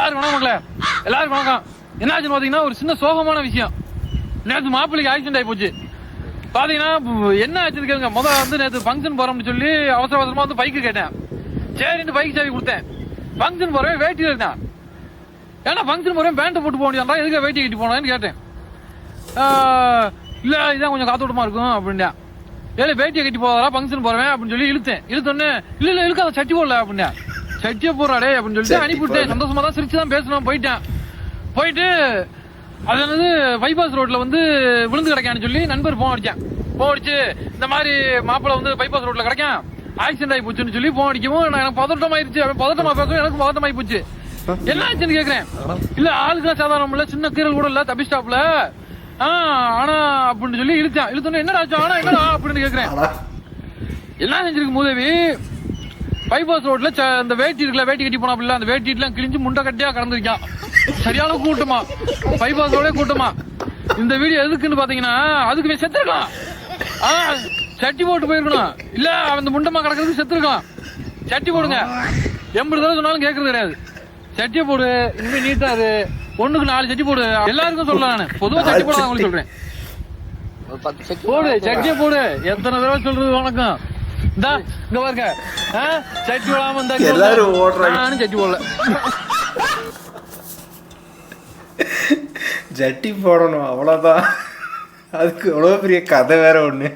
எல்லாருக்கும் வணக்கம்ல, எல்லாருக்கும் வணக்கம். என்னாச்சுன்னு பாத்தீங்கன்னா ஒரு சின்ன சோகமான விஷயம். நேற்று மாப்பிள்ளைக்கு ஆக்சிடென்ட் ஆகி போச்சு. பாத்தீங்கன்னா என்ன ஆச்சுன்னு கேளுங்க. முதல்ல வந்து நேற்று ஃபங்க்ஷன் போறோம்னு சொல்லி அவசர அவசரமா வந்து பைக்கு கேட்டேன். சரின்னு பைக் சாவி கொடுத்தேன். ஃபங்க்ஷன் போறேன் வேட்டியில் இருந்தேன். ஏன்னா ஃபங்க்ஷன் போறேன் பேண்ட் போட்டு போக முடியாதா, எதுக்கு வேட்டி கட்டி போனேன்னு கேட்டேன். இல்ல இதான் கொஞ்சம் காத்தோட்டமா இருக்கும் அப்படின்னா. ஏழை வேட்டியை கட்டி போதாரா ஃபங்க்ஷன் போறேன் அப்படின்னு சொல்லி இழுத்தேன். இழுத்தோன்னே இல்ல இல்ல இழுக்காத சட்டி போடல அப்படின்னா. சட்டியை போறாடே அப்படின்னு சொல்லிட்டு அனுப்பிவிட்டேன். சந்தோஷமா தான் சிரிச்சு தான் பேசணும். போயிட்டு அது என்னது பைபாஸ் ரோட்ல வந்து விழுந்து கிடக்கான்னு சொல்லி நண்பர் போன் அடிச்சு இந்த மாதிரி மாப்பிள்ள வந்து பைபாஸ் ரோட்ல கிடைக்கான் ஆக்சிடென்ட் ஆகி போச்சுன்னு சொல்லி போன் அடிக்கவும் எனக்கு பதட்டம் ஆயிருச்சு. பதட்டமா பேசும், எனக்கு பதட்டம் ஆகி போச்சு. என்ன ஆச்சுன்னு கேக்குறேன். இல்ல ஆளுக்கு சாதாரணம் இல்ல, சின்ன கீரல் கூட இல்ல, தப்பிஸ்டாப்ல ஆனா அப்படின்னு சொல்லி இழுத்தோன்னு என்னடா ஆச்சு ஆனா என்னடா அப்படின்னு கேக்குறேன். என்ன செஞ்சிருக்கு மூதேவி, பைபாஸ் ரோட்ல இந்த வேட்டி இருக்குல்ல, வேட்டி கட்டி போனாப்ல, அந்த வேட்டி எல்லாம் கிழிஞ்சு முண்டை கட்டியா கடந்திருக்கான். சரியான கூட்டமா, பைபாஸ் ரோடே கூட்டமா. இந்த வீடியோ எதுக்குன்னு பாத்தீங்கன்னா அதுக்கு செத்துருக்கலாம். சட்டி போட்டு போயிருக்கணும். இல்ல அந்த முண்டமா கிடக்கிறதுக்கு செத்துருக்கலாம். சட்டி போடுங்க, 80 தடவை சொன்னாலும் கேட்கறது கிடையாது. சட்டியை போடு, இனிமே நீட்டா இரு, ஒண்ணுக்கு 4 சட்டி போடு. எல்லாருக்கும் சொல்லலாம், நான் பொதுவா சட்டி போட உங்களுக்கு சொல்றேன். போடு சட்டியை போடு, எத்தனை தடவை சொல்றது வணக்கம். இங்க பாருங்க, சட்டி போடாம நானும் சட்டி போடல. ஜட்டி போடணும் அவ்வளவுதான். அதுக்கு எவ்வளவு பெரிய கதை வேற ஒண்ணு.